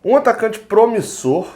Um atacante promissor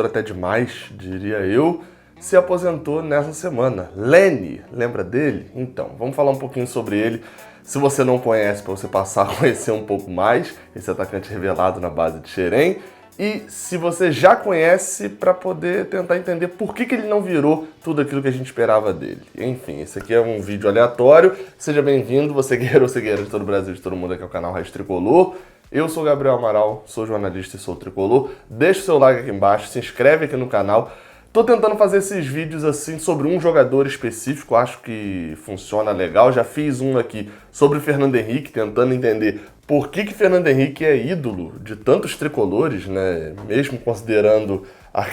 até demais, diria eu, se aposentou nessa semana. Leny, lembra dele? Então, vamos falar um pouquinho sobre ele. Se você não conhece, para você passar a conhecer um pouco mais, esse atacante revelado na base de Xerém. E se você já conhece, para poder tentar entender por que ele não virou tudo aquilo que a gente esperava dele. Enfim, esse aqui é um vídeo aleatório. Seja bem-vindo, você guerreiro ou cegueira de todo o Brasil, de todo mundo, aqui é o canal Raiz Tricolor. Eu sou Gabriel Amaral, sou jornalista e sou tricolor. Deixa o seu like aqui embaixo, se inscreve aqui no canal. Tô tentando fazer esses vídeos assim sobre um jogador específico, acho que funciona legal. Já fiz um aqui sobre o Fernando Henrique, tentando entender por que Fernando Henrique é ídolo de tantos tricolores, né? Mesmo considerando a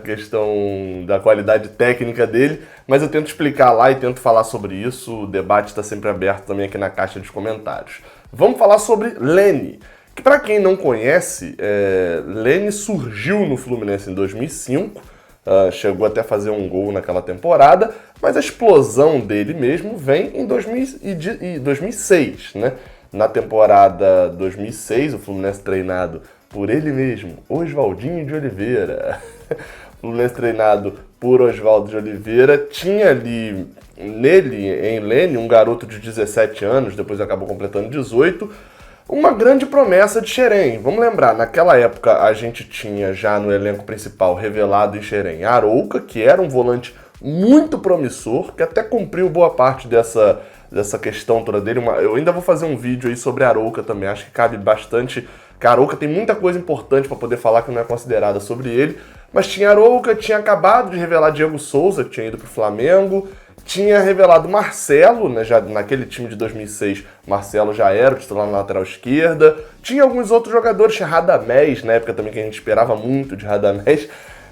questão da qualidade técnica dele. Mas eu tento explicar lá e tento falar sobre isso. O debate está sempre aberto também aqui na caixa de comentários. Vamos falar sobre Leny, que para quem não conhece, Leny surgiu no Fluminense em 2005, chegou até a fazer um gol naquela temporada, mas a explosão dele mesmo vem em 2006, né? Na temporada 2006, o Fluminense treinado por ele mesmo, Oswaldinho de Oliveira. O Fluminense treinado por Oswaldo de Oliveira tinha ali em Leny, um garoto de 17 anos, depois acabou completando 18, uma grande promessa de Xerém. Vamos lembrar, naquela época a gente tinha já no elenco principal revelado em Xerém Arouca, que era um volante muito promissor, que até cumpriu boa parte dessa questão toda dele. Eu ainda vou fazer um vídeo aí sobre Arouca também, acho que cabe bastante. Arouca tem muita coisa importante para poder falar que não é considerada sobre ele, mas tinha Arouca, tinha acabado de revelar Diego Souza, que tinha ido para o Flamengo, tinha revelado Marcelo, né, já naquele time de 2006, Marcelo já era o titular na lateral esquerda, tinha alguns outros jogadores, tinha Radamés, na época também que a gente esperava muito de Radamés,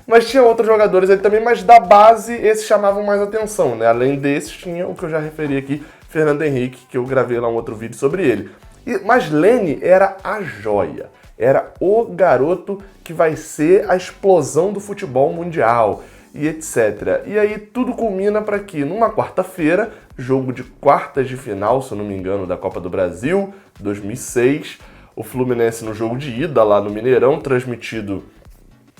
mas tinha outros jogadores ali também, mas da base esses chamavam mais atenção, né? Além desses tinha o que eu já referi aqui, Fernando Henrique, que eu gravei lá um outro vídeo sobre ele. Mas Leny era a joia, era o garoto que vai ser a explosão do futebol mundial e etc. E aí tudo culmina para que numa quarta-feira, jogo de quartas de final, se eu não me engano, da Copa do Brasil, 2006, o Fluminense no jogo de ida lá no Mineirão, transmitido,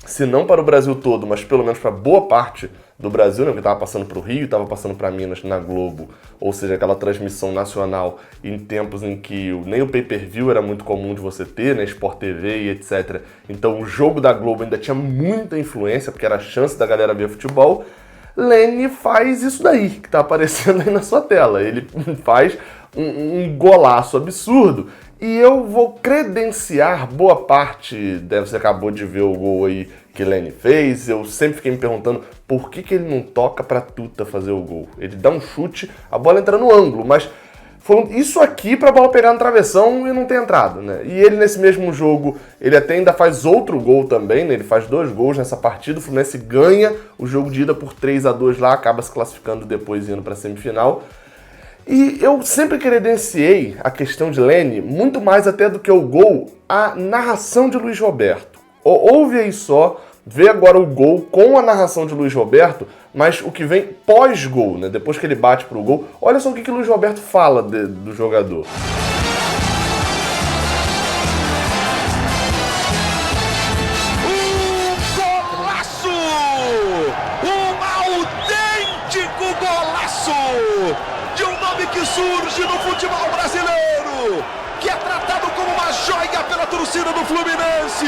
se não para o Brasil todo, mas pelo menos para boa parte do Brasil, né, porque estava passando para o Rio, estava passando para Minas na Globo, ou seja, aquela transmissão nacional em tempos em que nem o pay-per-view era muito comum de você ter, né, Sport TV e etc. Então o jogo da Globo ainda tinha muita influência, porque era a chance da galera ver futebol. Leny faz isso daí, que está aparecendo aí na sua tela. Ele faz um golaço absurdo. E eu vou credenciar boa parte, você acabou de ver o gol aí que Leny fez, eu sempre fiquei me perguntando por que ele não toca pra Tuta fazer o gol. Ele dá um chute, a bola entra no ângulo, mas foi isso aqui pra bola pegar no travessão e não ter entrado, né? E ele nesse mesmo jogo, ele até ainda faz outro gol também, né? Ele faz 2 gols nessa partida, o Fluminense ganha o jogo de ida por 3-2 lá, acaba se classificando depois indo pra semifinal. E eu sempre credenciei a questão de Leny, muito mais até do que o gol, a narração de Luiz Roberto. Ouve aí só, vê agora o gol com a narração de Luiz Roberto, mas o que vem pós-gol, né? Depois que ele bate pro gol, olha só o que Luiz Roberto fala do jogador. Que surge no futebol brasileiro, que é tratado como uma joia pela torcida do Fluminense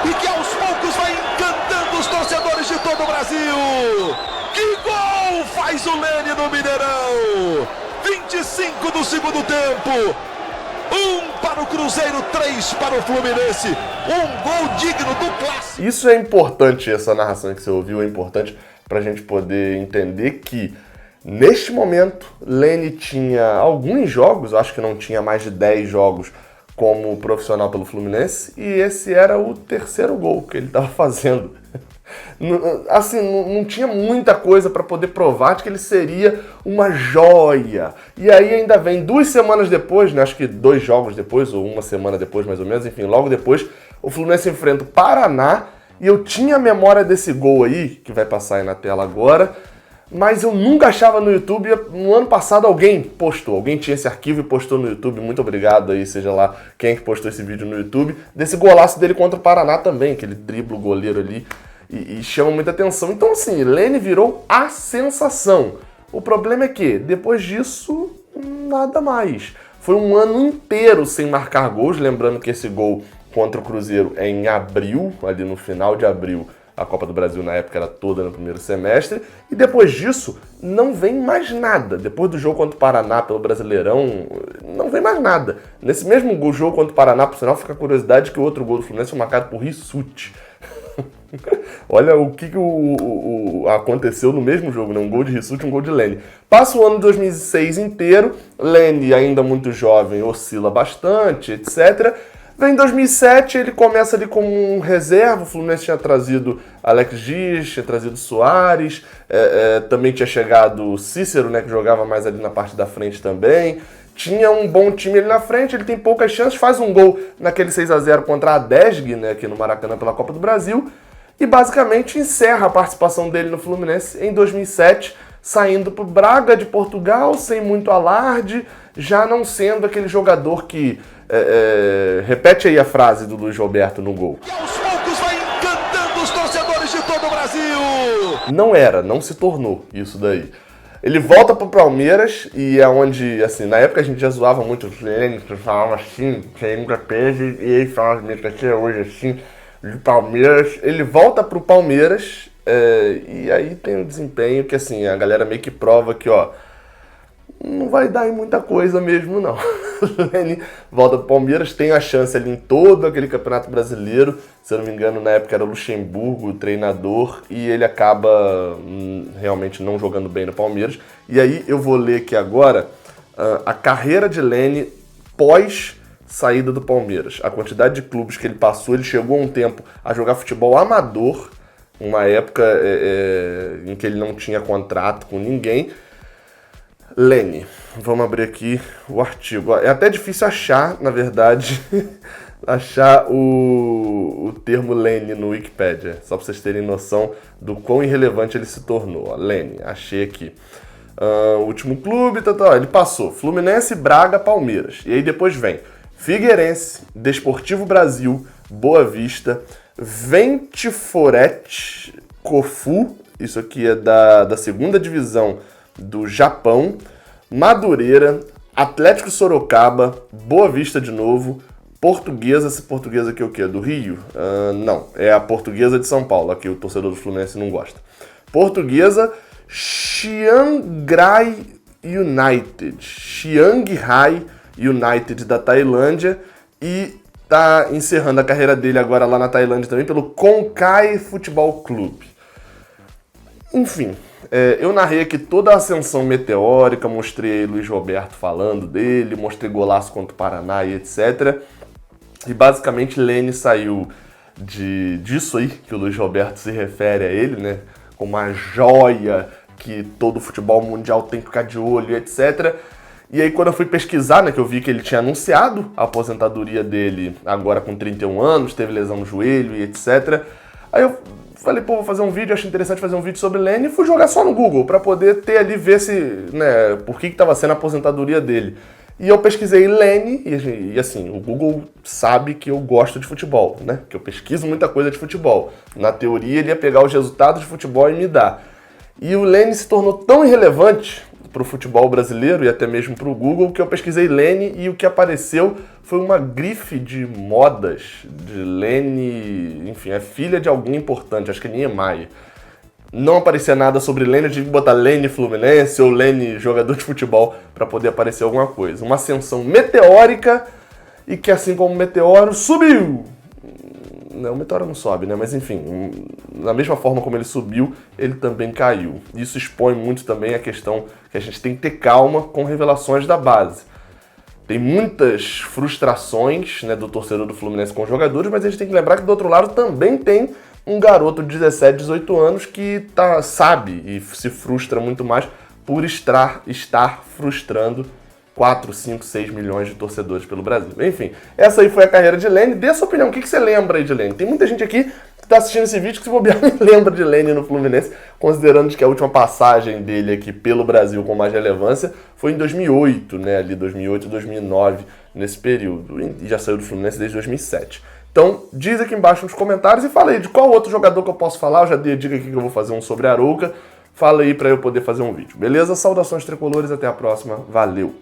e que aos poucos vai encantando os torcedores de todo o Brasil. Que gol faz o Leny no Mineirão! 25 do segundo tempo, 1 para o Cruzeiro, 3 para o Fluminense, um gol digno do clássico. Isso é importante, essa narração que você ouviu é importante para a gente poder entender que neste momento, Leny tinha alguns jogos, acho que não tinha mais de 10 jogos como profissional pelo Fluminense, e esse era o 3º gol que ele estava fazendo. Assim, não tinha muita coisa para poder provar de que ele seria uma joia. E aí ainda vem 2 semanas depois, né, acho que 2 jogos depois, ou 1 semana depois mais ou menos, enfim, logo depois, o Fluminense enfrenta o Paraná, e eu tinha a memória desse gol aí, que vai passar aí na tela agora, mas eu nunca achava no YouTube. No ano passado alguém tinha esse arquivo e postou no YouTube. Muito obrigado aí, seja lá quem que postou esse vídeo no YouTube, desse golaço dele contra o Paraná também, que ele dribla o goleiro ali e chama muita atenção. Então assim, Leny virou a sensação. O problema é que, depois disso, nada mais. Foi um ano inteiro sem marcar gols, lembrando que esse gol contra o Cruzeiro é em abril, ali no final de abril. A Copa do Brasil na época era toda no primeiro semestre. E depois disso, não vem mais nada. Depois do jogo contra o Paraná pelo Brasileirão, não vem mais nada. Nesse mesmo jogo contra o Paraná, por sinal, fica a curiosidade que o outro gol do Fluminense foi marcado por Rissuti. Olha o que aconteceu no mesmo jogo, né? Um gol de Rissuti e um gol de Leny. Passa o ano de 2006 inteiro, Leny ainda muito jovem, oscila bastante, etc. Vem em 2007, ele começa ali como um reserva. O Fluminense tinha trazido Alex Dias, tinha trazido Soares, também tinha chegado o Cícero, né, que jogava mais ali na parte da frente também. Tinha um bom time ali na frente, ele tem poucas chances, faz um gol naquele 6-0 contra a Desg, né, aqui no Maracanã pela Copa do Brasil, e basicamente encerra a participação dele no Fluminense em 2007, saindo para o Braga de Portugal, sem muito alarde, já não sendo aquele jogador que... repete aí a frase do Luiz Roberto no gol. E aos poucos vai encantando os torcedores de todo o Brasil. Não se tornou isso daí. Ele volta pro Palmeiras e é onde, assim, na época a gente já zoava muito o Leny, que falava assim, sem nunca perde, e ele falava até hoje assim, de Palmeiras. Ele volta pro Palmeiras e aí tem o desempenho que, assim, a galera meio que prova que, ó, não vai dar em muita coisa mesmo, não. Leny volta pro Palmeiras, tem a chance ali em todo aquele campeonato brasileiro. Se eu não me engano, na época era o Luxemburgo, o treinador, e ele acaba realmente não jogando bem no Palmeiras. E aí eu vou ler aqui agora a carreira de Leny pós saída do Palmeiras. A quantidade de clubes que ele passou, ele chegou um tempo a jogar futebol amador, uma época em que ele não tinha contrato com ninguém. Leny, vamos abrir aqui o artigo. É até difícil achar, na verdade, achar o termo Leny no Wikipedia, só para vocês terem noção do quão irrelevante ele se tornou. Leny, achei aqui. Último clube, ele passou Fluminense, Braga, Palmeiras. E aí depois vem Figueirense, Desportivo Brasil, Boa Vista, Ventiforet Kofu, isso aqui é da segunda divisão do Japão, Madureira, Atlético Sorocaba, Boa Vista de novo, Portuguesa. Essa Portuguesa aqui é o quê? Do Rio? Não, é a Portuguesa de São Paulo, aqui o torcedor do Fluminense não gosta. Portuguesa, Chiangrai United da Tailândia, e tá encerrando a carreira dele agora lá na Tailândia também pelo Konkai Futebol Clube. Enfim, eu narrei aqui toda a ascensão meteórica, mostrei Luiz Roberto falando dele, mostrei golaço contra o Paraná e etc. E basicamente Leny saiu disso aí que o Luiz Roberto se refere a ele, né? Como uma joia que todo futebol mundial tem que ficar de olho, etc. E aí quando eu fui pesquisar, né, que eu vi que ele tinha anunciado a aposentadoria dele agora com 31 anos, teve lesão no joelho e etc. Aí eu falei, vou fazer um vídeo, achei interessante fazer um vídeo sobre Leny, e fui jogar só no Google pra poder ter ali, ver se, né, por que tava sendo a aposentadoria dele. E eu pesquisei Leny, e assim, o Google sabe que eu gosto de futebol, né, que eu pesquiso muita coisa de futebol. Na teoria ele ia pegar os resultados de futebol e me dar. E o Leny se tornou tão irrelevante pro futebol brasileiro e até mesmo pro Google que eu pesquisei Leny e o que apareceu foi uma grife de modas de Leny, enfim, é filha de alguém importante, acho que é Niemeyer. Não aparecia nada sobre Leny, eu tive que botar Leny Fluminense ou Leny jogador de futebol para poder aparecer alguma coisa. Uma ascensão meteórica e que, assim como o meteoro, subiu! Não, o meteoro não sobe, né? Mas enfim, da mesma forma como ele subiu, ele também caiu. Isso expõe muito também a questão que a gente tem que ter calma com revelações da base. Tem muitas frustrações, né, do torcedor do Fluminense com os jogadores, mas a gente tem que lembrar que do outro lado também tem um garoto de 17, 18 anos que sabe e se frustra muito mais por estar frustrando 4, 5, 6 milhões de torcedores pelo Brasil. Enfim, essa aí foi a carreira de Leny. Dê sua opinião, o que você lembra aí de Leny? Tem muita gente aqui que tá assistindo esse vídeo que se bobear nem lembra de Lene no Fluminense, considerando que a última passagem dele aqui pelo Brasil com mais relevância foi em 2008, né, ali 2008, 2009, nesse período, e já saiu do Fluminense desde 2007. Então, diz aqui embaixo nos comentários e fala aí de qual outro jogador que eu posso falar. Eu já dei a dica aqui que eu vou fazer um sobre Arouca. Fala aí pra eu poder fazer um vídeo, beleza? Saudações tricolores, até a próxima. Valeu!